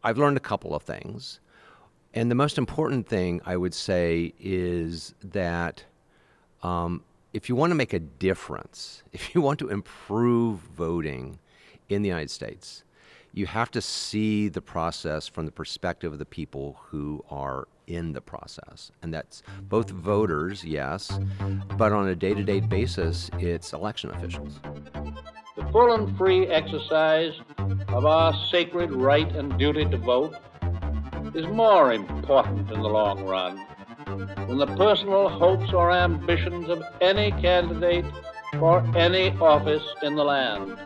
I've learned a couple of things. And the most important thing I would say is that if you want to make a difference, if you want to improve voting in the United States, you have to see the process from the perspective of the people who are in the process. And that's both voters, yes, but on a day-to-day basis, it's election officials. The full and free exercise of our sacred right and duty to vote is more important in the long run than the personal hopes or ambitions of any candidate for any office in the land.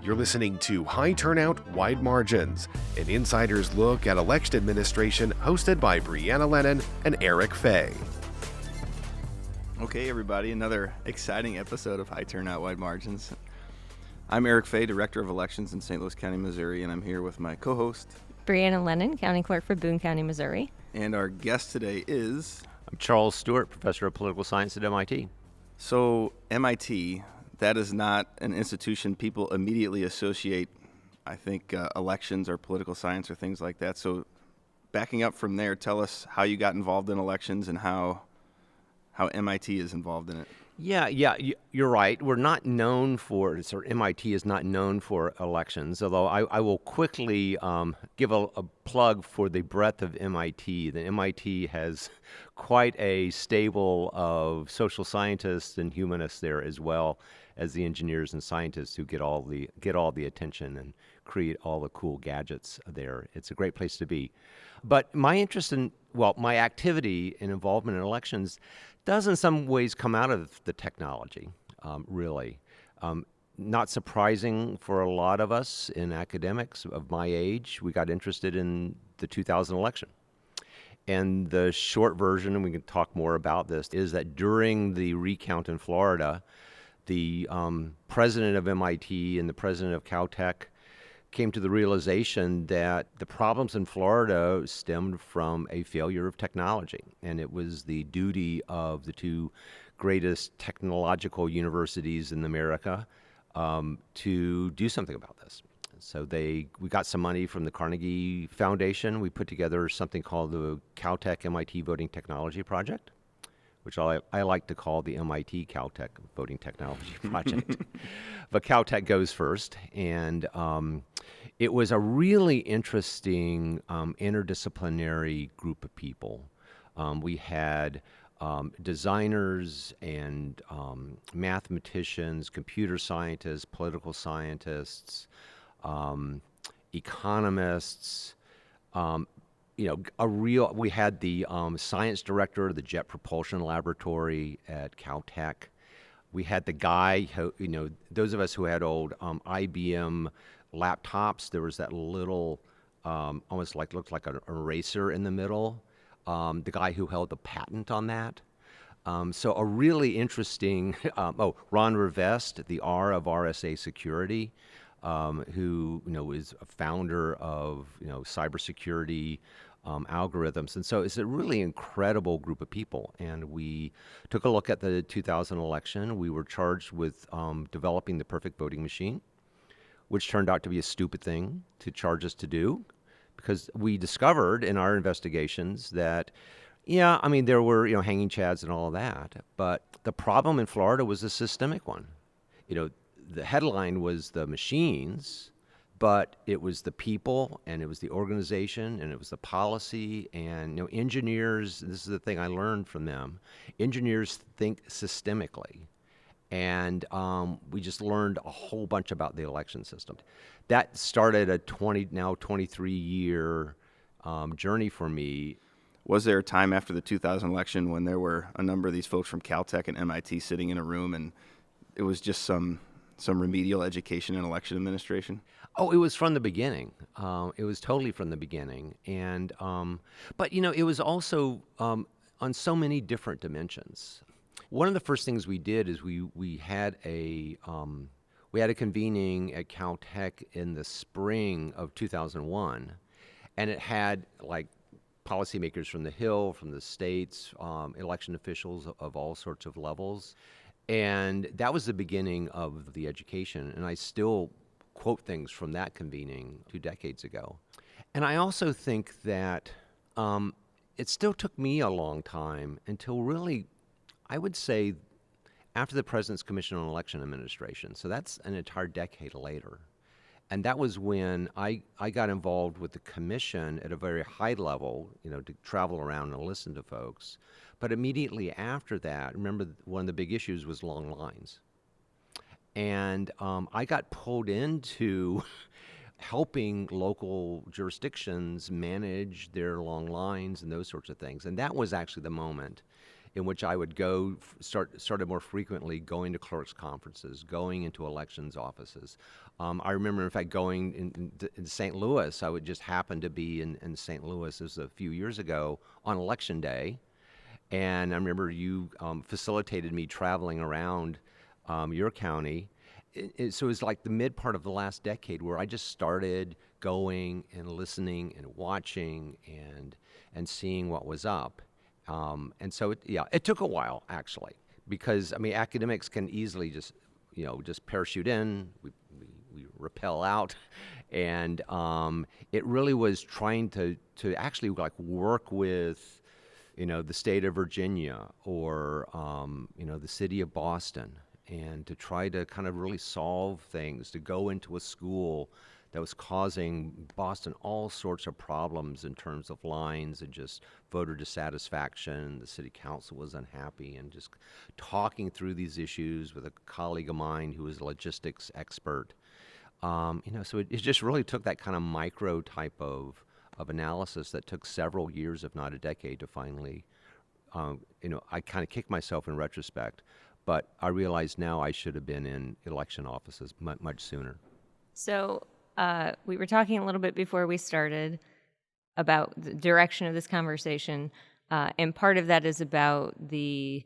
You're listening to High Turnout, Wide Margins, an insider's look at election administration hosted by Brianna Lennon and Eric Fay. Okay, everybody, another exciting episode of High Turnout, Wide Margins. I'm Eric Fay, Director of Elections in St. Louis County, Missouri, and I'm here with my co-host, Brianna Lennon, County Clerk for Boone County, Missouri. And our guest today is... I'm Charles Stewart, Professor of Political Science at MIT. So, MIT, that is not an institution people immediately associate, I think, elections or political science or things like that. So, backing up from there, tell us how you got involved in elections and how MIT is involved in it. Yeah, you're right. We're not known for, or MIT is not known for elections, although I will quickly give a plug for the breadth of MIT. The MIT has quite a stable of social scientists and humanists there, as well as the engineers and scientists who get all the attention and create all the cool gadgets there. It's a great place to be. But my activity and involvement in elections does in some ways come out of the technology, really. Not surprising for a lot of us in academics of my age, we got interested in the 2000 election. And the short version, and we can talk more about this, is that during the recount in Florida, the president of MIT and the president of Caltech came to the realization that the problems in Florida stemmed from a failure of technology. And it was the duty of the two greatest technological universities in America to do something about this. So we got some money from the Carnegie Foundation. We put together something called the Caltech MIT Voting Technology Project, which I like to call the MIT Caltech Voting Technology Project. But Caltech goes first, and it was a really interesting interdisciplinary group of people. We had designers and mathematicians, computer scientists, political scientists, economists, we had the science director of the Jet Propulsion Laboratory at Caltech. We had the guy who, those of us who had old IBM laptops, there was that little, almost looked like an eraser in the middle. The guy who held the patent on that. So a really interesting, Ron Rivest, the R of RSA Security, who is a founder of cybersecurity algorithms. And so it's a really incredible group of people. And we took a look at the 2000 election. We were charged with developing the perfect voting machine, which turned out to be a stupid thing to charge us to do, because we discovered in our investigations that, there were hanging chads and all of that, but the problem in Florida was a systemic one. The headline was the machines, but it was the people, and it was the organization, and it was the policy, and engineers. This is the thing I learned from them. Engineers think systemically, and we just learned a whole bunch about the election system. That started a 23-year journey for me. Was there a time after the 2000 election when there were a number of these folks from Caltech and MIT sitting in a room, and it was just some remedial education in election administration? Oh, it was from the beginning. It was totally from the beginning. And, but it was also on so many different dimensions. One of the first things we did is we had a convening at Caltech in the spring of 2001, and it had policymakers from the Hill, from the states, election officials of all sorts of levels. And that was the beginning of the education. And I still quote things from that convening 2 decades ago. And I also think that it still took me a long time until really, I would say, after the President's Commission on Election Administration. So that's an entire decade later. And that was when I got involved with the commission at a very high level, to travel around and listen to folks. But immediately after that, remember, one of the big issues was long lines. And I got pulled into helping local jurisdictions manage their long lines and those sorts of things. And that was actually the moment in which I would started more frequently going to clerks' conferences, going into elections offices. I remember, in fact, going in St. Louis. I would just happen to be in St. Louis. This was a few years ago on Election Day. And I remember you facilitated me traveling around your county. So it was like the mid part of the last decade where I just started going and listening and watching and seeing what was up. And so it took a while, actually, because academics can easily just parachute in, we rappel out, and it really was trying to actually work with the state of Virginia or the city of Boston, and to try to kind of really solve things, to go into a school that was causing Boston all sorts of problems in terms of lines and just voter dissatisfaction. The city council was unhappy, and just talking through these issues with a colleague of mine who was a logistics expert. So it just really took that kind of micro type of analysis that took several years, if not a decade, to finally, I kind of kicked myself in retrospect, but I realize now I should have been in election offices much sooner. So we were talking a little bit before we started about the direction of this conversation, and part of that is about the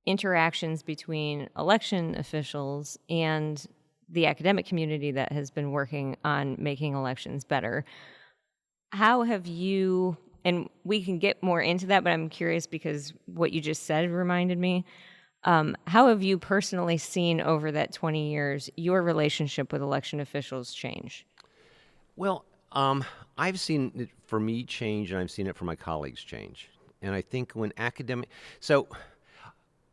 interactions between election officials and the academic community that has been working on making elections better. How have you, and we can get more into that, but I'm curious because what you just said reminded me, how have you personally seen over that 20 years your relationship with election officials change? Well, I've seen it for me change, and I've seen it for my colleagues change. And I think when so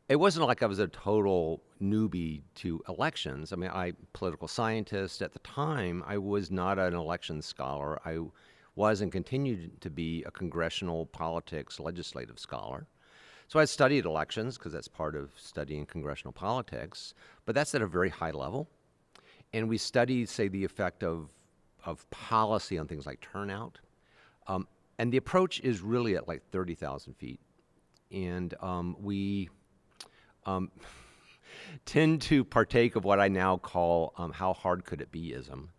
it wasn't like I was a total newbie to elections. I'm political scientist at the time. I was not an election scholar. I was and continued to be a congressional politics legislative scholar. So I studied elections because that's part of studying congressional politics, but that's at a very high level. And we studied, say, the effect of policy on things like turnout. And the approach is really at like 30,000 feet. And we tend to partake of what I now call how hard could it be-ism,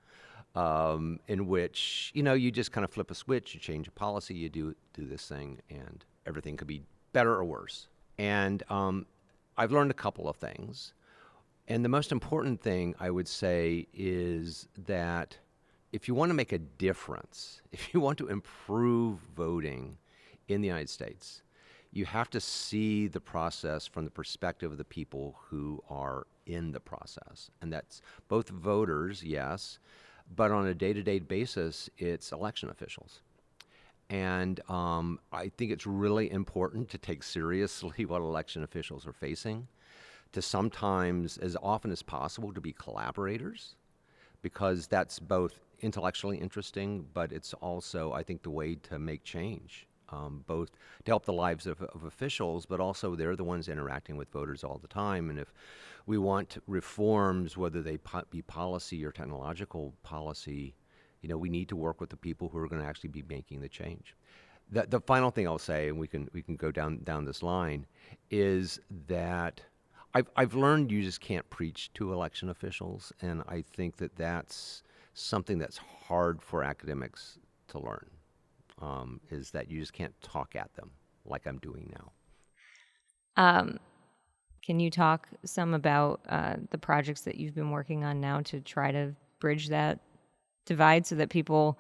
in which, you just kind of flip a switch, you change a policy, you do this thing, and everything could be better or worse. And I've learned a couple of things. And the most important thing I would say is that if you want to make a difference, if you want to improve voting in the United States, you have to see the process from the perspective of the people who are in the process. And that's both voters, yes, but on a day-to-day basis, it's election officials. And I think it's really important to take seriously what election officials are facing, to sometimes, as often as possible, to be collaborators, because that's both intellectually interesting, but it's also, I think, the way to make change, both to help the lives of officials, but also they're the ones interacting with voters all the time. And if we want reforms, whether they be policy or technological policy, we need to work with the people who are going to actually be making the change. The final thing I'll say, and we can go down this line, is that I've learned you just can't preach to election officials, and I think that that's something that's hard for academics to learn, is that you just can't talk at them like I'm doing now. Can you talk some about the projects that you've been working on now to try to bridge that divide so that people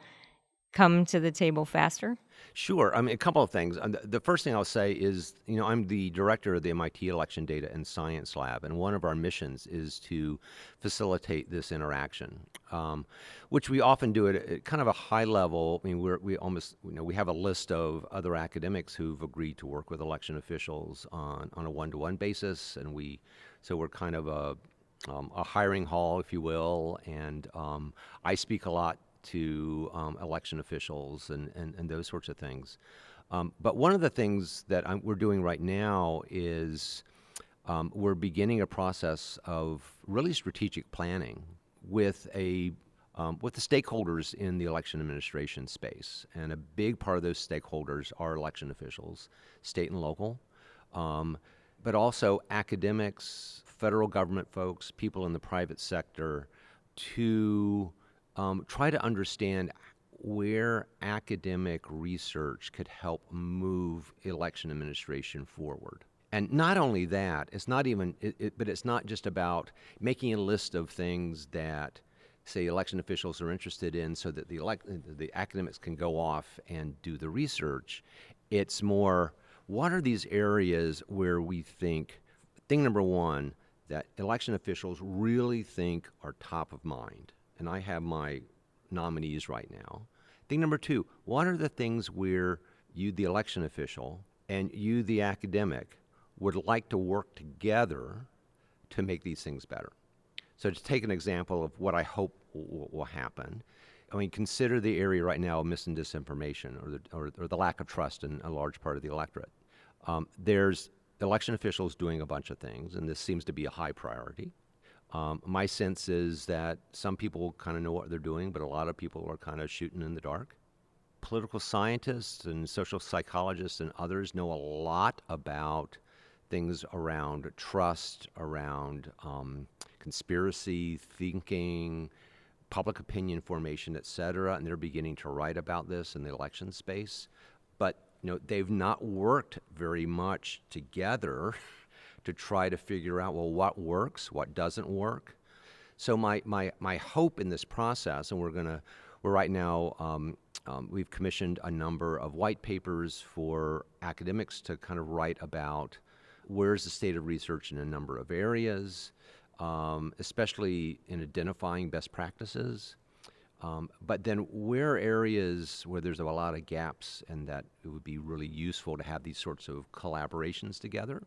come to the table faster? Sure. I mean, a couple of things. The first thing I'll say is, I'm the director of the MIT Election Data and Science Lab, and one of our missions is to facilitate this interaction, which we often do at kind of a high level. I mean, we almost, we have a list of other academics who've agreed to work with election officials on a one-to-one basis, and so we're kind of a hiring hall, if you will, and I speak a lot to election officials and those sorts of things. But one of the things that we're doing right now is we're beginning a process of really strategic planning with the stakeholders in the election administration space. And a big part of those stakeholders are election officials, state and local, but also academics, federal government folks, people in the private sector, to try to understand where academic research could help move election administration forward. And not only that, it's not even, but it's not just about making a list of things that, say, election officials are interested in so that the academics can go off and do the research. It's more, what are these areas where we think, thing number one, that election officials really think are top of mind? And I have my nominees right now. Thing number two, what are the things where you, the election official, and you, the academic, would like to work together to make these things better? So to take an example of what I hope will happen, I mean, consider the area right now of mis and disinformation or the lack of trust in a large part of the electorate. There's election officials doing a bunch of things, and this seems to be a high priority. My sense is that some people kind of know what they're doing, but a lot of people are kind of shooting in the dark. Political scientists and social psychologists and others know a lot about things around trust, around conspiracy thinking, public opinion formation, et cetera, and they're beginning to write about this in the election space. But they've not worked very much together to try to figure out, well, what works, what doesn't work. So my hope in this process, and we're right now, we've commissioned a number of white papers for academics to kind of write about where's the state of research in a number of areas, especially in identifying best practices. But then where are areas where there's a lot of gaps and that it would be really useful to have these sorts of collaborations together.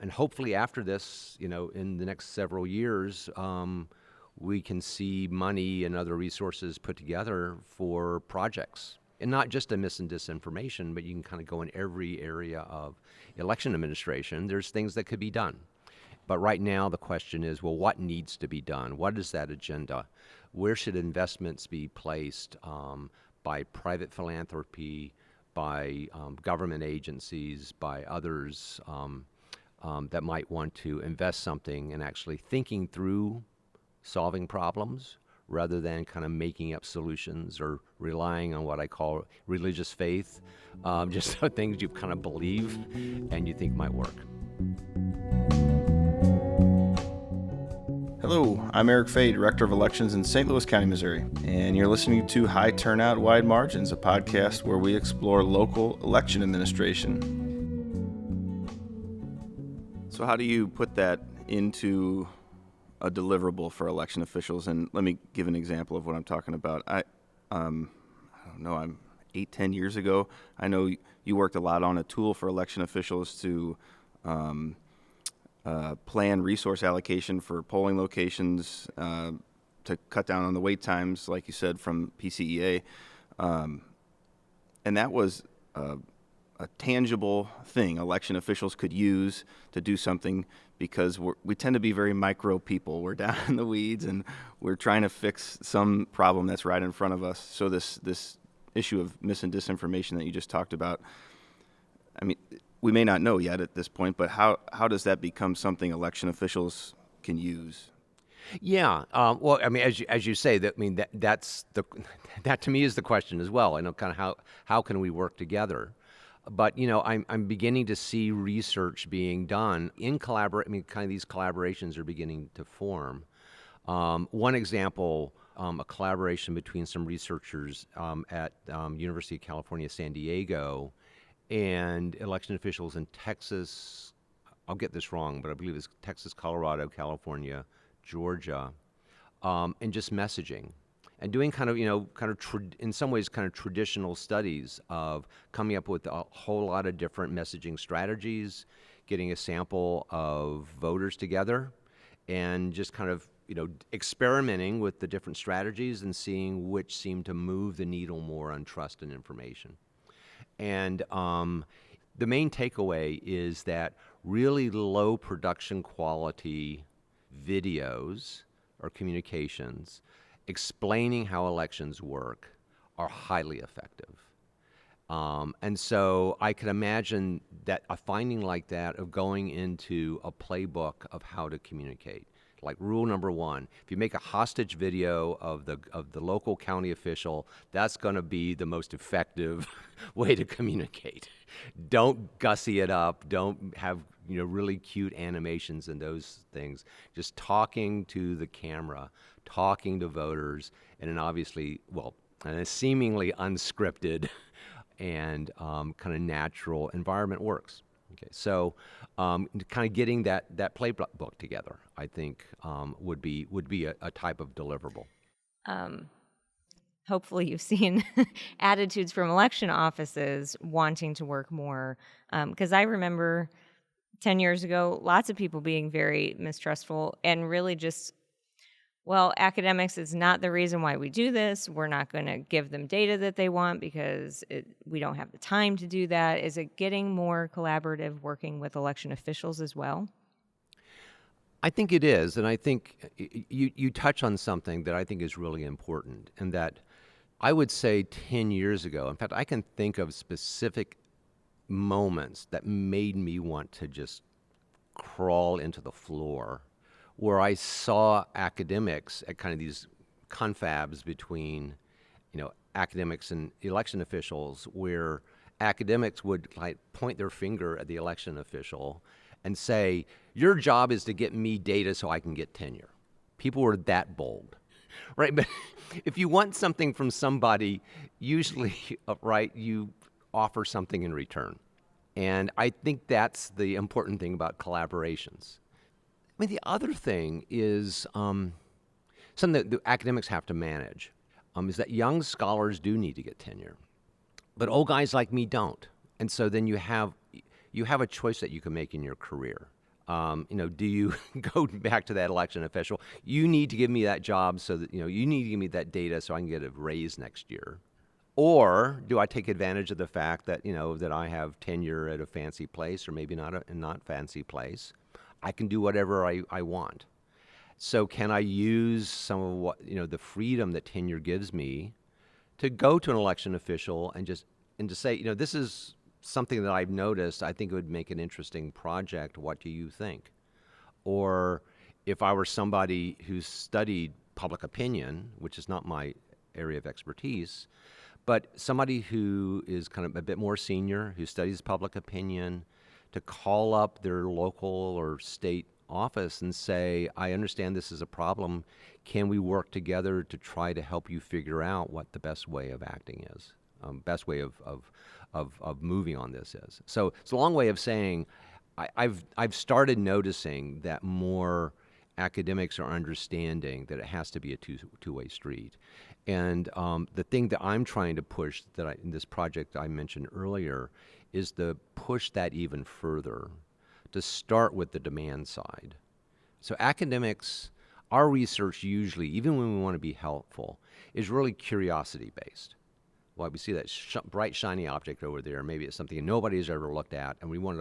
And hopefully after this, in the next several years, we can see money and other resources put together for projects. And not just a mis and disinformation, but you can kind of go in every area of election administration. There's things that could be done. But right now the question is, well, what needs to be done? What is that agenda? Where should investments be placed by private philanthropy, by government agencies, by others that might want to invest something and actually thinking through solving problems rather than kind of making up solutions or relying on what I call religious faith, just things you kind of believe and you think might work. Hello, I'm Eric Fay, Director of Elections in St. Louis County, Missouri, and you're listening to High Turnout, Wide Margins, a podcast where we explore local election administration. So how do you put that into a deliverable for election officials? And let me give an example of what I'm talking about. I don't know, I'm 8-10 years ago, I know you worked a lot on a tool for election officials to plan resource allocation for polling locations, to cut down on the wait times, like you said, from PCEA. And that was a tangible thing election officials could use to do something, because we tend to be very micro people. We're down in the weeds and we're trying to fix some problem that's right in front of us. So this issue of mis and disinformation that you just talked about, I mean, we may not know yet at this point, but how does that become something election officials can use? Yeah, well, I mean, as you say, that to me is the question as well. Kind of how can we work together? But I'm beginning to see research being done in kind of these collaborations are beginning to form. One example a collaboration between some researchers at University of California, San Diego, and election officials in Texas. I'll get this wrong, but I believe it's Texas, Colorado, California, Georgia, and just messaging and doing in some ways kind of traditional studies of coming up with a whole lot of different messaging strategies, getting a sample of voters together, and just kind of experimenting with the different strategies and seeing which seem to move the needle more on trust and information. And the main takeaway is that really low production quality videos or communications explaining how elections work are highly effective. And so I could imagine that a finding like that of going into a playbook of how to communicate. Like rule number one, if you make a hostage video of the local county official, that's going to be the most effective way to communicate. Don't gussy it up. Don't have really cute animations and those things. Just talking to the camera, talking to voters, in an obviously, in a seemingly unscripted and kind of natural environment works. Okay, so kind of getting that playbook together, I think, would be a type of deliverable. Hopefully you've seen attitudes from election offices wanting to work more. Because I remember 10 years ago, lots of people being very mistrustful and really just, academics is not the reason why we do this. We're not going to give them data that they want because we don't have the time to do that. Is it getting more collaborative working with election officials as well? I think it is, and I think you touch on something that I think is really important, and that I would say 10 years ago, in fact, I can think of specific moments that made me want to just crawl into the floor, where I saw academics at kind of these confabs between, academics and election officials, where academics would point their finger at the election official and say, your job is to get me data so I can get tenure. People were that bold, right? But if you want something from somebody, usually, you offer something in return. And I think that's the important thing about collaborations. I mean, the other thing is something that the academics have to manage, is that young scholars do need to get tenure, but old guys like me don't. And so then you have a choice that you can make in your career. Do you go back to that election official? You need to give me that job so that, you need to give me that data so I can get a raise next year. Or do I take advantage of the fact that, that I have tenure at a fancy place, or maybe not fancy place? I can do whatever I want. So can I use some of what, the freedom that tenure gives me to go to an election official and to say, this is something that I've noticed. I think it would make an interesting project. What do you think? Or if I were somebody who studied public opinion, which is not my area of expertise, but somebody who is kind of a bit more senior, who studies public opinion, to call up their local or state office and say, I understand this is a problem. Can we work together to try to help you figure out what the best way of acting is, best way of moving on this is? So it's a long way of saying I've started noticing that more academics are understanding that it has to be a two-way street. And the thing that I'm trying to push in this project I mentioned earlier is to push that even further, to start with the demand side. So academics, our research usually, even when we want to be helpful, is really curiosity-based. Well, we see that bright, shiny object over there. Maybe it's something nobody's ever looked at, and we want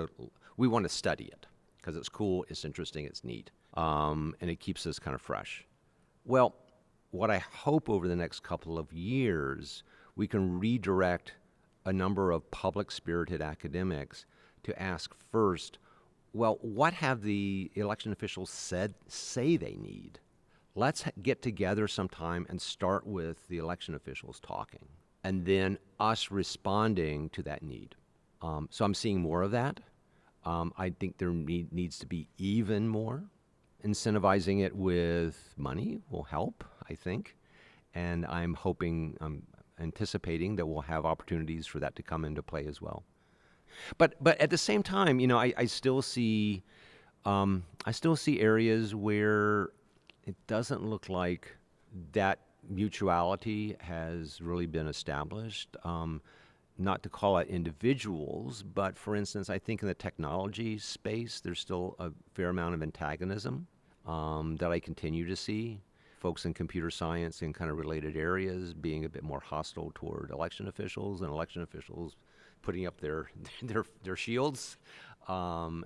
to study it because it's cool, it's interesting, it's neat, and it keeps us kind of fresh. Well, what I hope over the next couple of years, we can redirect a number of public-spirited academics to ask first, well, what have the election officials say they need? Let's get together sometime and start with the election officials talking, and then us responding to that need. So I'm seeing more of that. I think there needs to be even more. Incentivizing it with money will help, I think. and I'm anticipating that we'll have opportunities for that to come into play as well. But at the same time, I still see areas where it doesn't look like that mutuality has really been established. Not to call out individuals, but for instance, I think in the technology space, there's still a fair amount of antagonism that I continue to see. Folks in computer science and kind of related areas being a bit more hostile toward election officials, and election officials putting up their shields, so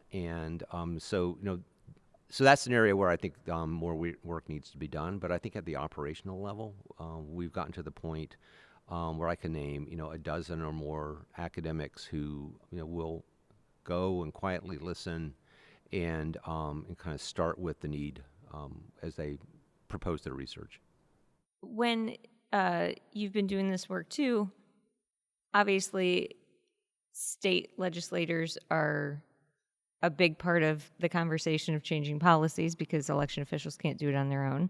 that's an area where I think more work needs to be done. But I think at the operational level, we've gotten to the point where I can name a dozen or more academics who will go and quietly listen and kind of start with the need as they propose their research. When you've been doing this work too, obviously state legislators are a big part of the conversation of changing policies because election officials can't do it on their own.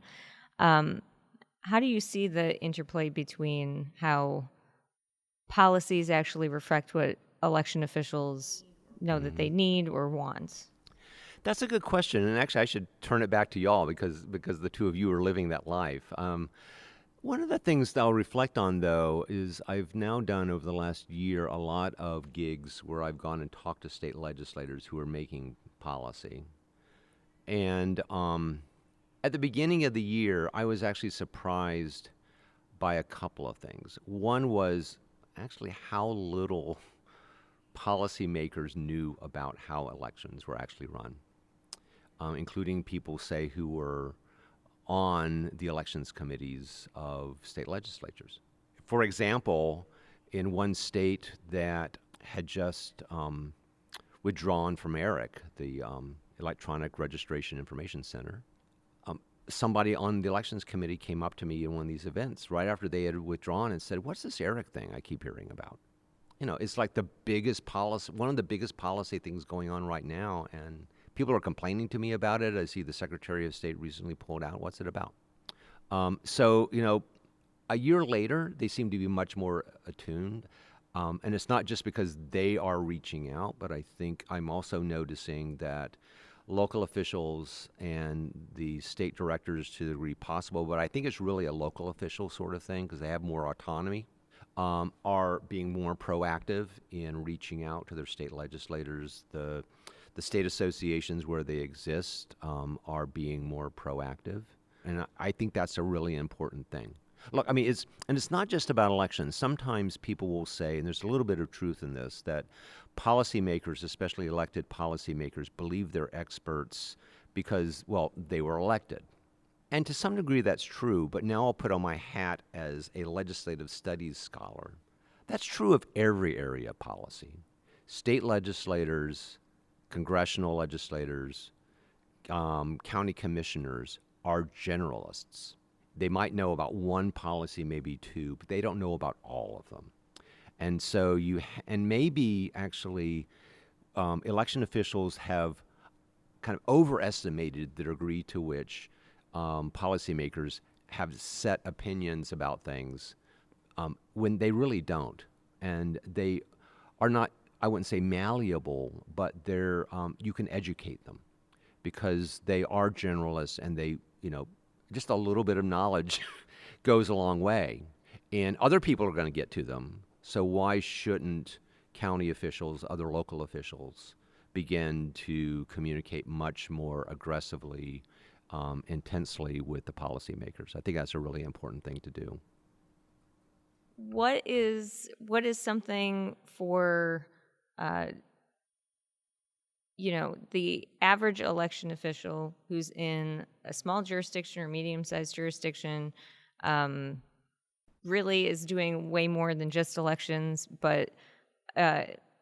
How do you see the interplay between how policies actually reflect what election officials know that they need or want? That's a good question, and actually I should turn it back to y'all because the two of you are living that life. One of the things that I'll reflect on, though, is I've now done over the last year a lot of gigs where I've gone and talked to state legislators who are making policy. And at the beginning of the year, I was actually surprised by a couple of things. One was actually how little policymakers knew about how elections were actually run, including people, say, who were on the elections committees of state legislatures. For example, in one state that had just withdrawn from ERIC, the Electronic Registration Information Center, somebody on the elections committee came up to me in one of these events right after they had withdrawn and said, "What's this ERIC thing I keep hearing about?" It's like one of the biggest policy things going on right now, and people are complaining to me about it. I see the Secretary of State recently pulled out. What's it about? A year later, they seem to be much more attuned. And it's not just because they are reaching out, but I think I'm also noticing that local officials and the state directors, to the degree possible, but I think it's really a local official sort of thing because they have more autonomy, are being more proactive in reaching out to their state legislators. The state associations where they exist are being more proactive, and I think that's a really important thing. Look, it's not just about elections. Sometimes people will say, and there's a little bit of truth in this, that policymakers, especially elected policymakers, believe they're experts because, well, they were elected. And to some degree that's true, but now I'll put on my hat as a legislative studies scholar. That's true of every area of policy. State legislators, congressional legislators, county commissioners are generalists. They might know about one policy, maybe two, but they don't know about all of them. And so maybe actually election officials have kind of overestimated the degree to which policymakers have set opinions about things when they really don't. And they are not, I wouldn't say malleable, but they're you can educate them because they are generalists, and they, just a little bit of knowledge goes a long way. And other people are going to get to them. So why shouldn't county officials, other local officials, begin to communicate much more aggressively, intensely with the policymakers? I think that's a really important thing to do. What is something for the average election official who's in a small jurisdiction or medium-sized jurisdiction, really is doing way more than just elections, but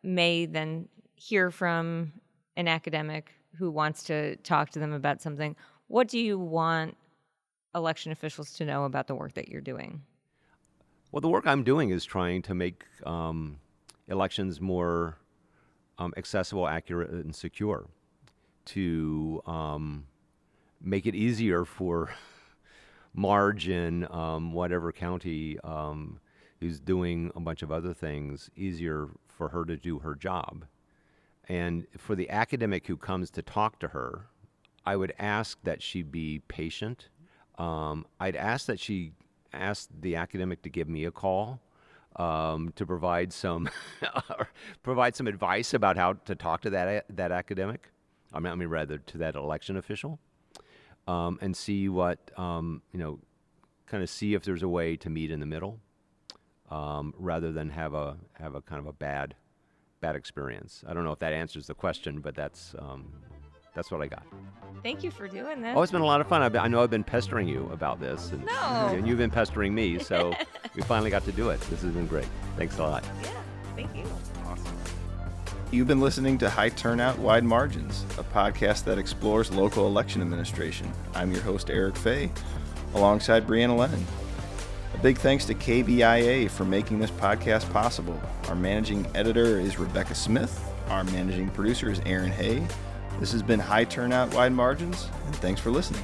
may then hear from an academic who wants to talk to them about something? What do you want election officials to know about the work that you're doing? Well, the work I'm doing is trying to make elections more accessible, accurate, and secure, to make it easier for Marge in whatever county who's doing a bunch of other things easier for her to do her job. And for the academic who comes to talk to her, I would ask that she be patient. I'd ask that she ask the academic to give me a call to provide some provide some advice about how to talk to that academic. I mean, rather to that election official, and see what kind of see if there's a way to meet in the middle, rather than have a kind of a bad experience. I don't know if that answers the question, but that's what I got. Thank you for doing this. Oh, it's been a lot of fun. I know I've been pestering you about this, and you've been pestering me, so we finally got to do it. This has been great. Thanks a lot. Yeah, thank you. Awesome. You've been listening to High Turnout, Wide Margins, a podcast that explores local election administration. I'm your host, Eric Fay, alongside Brianna Lennon. A big thanks to KBIA for making this podcast possible. Our managing editor is Rebecca Smith. Our managing producer is Aaron Hay. This has been High Turnout, Wide Margins, and thanks for listening.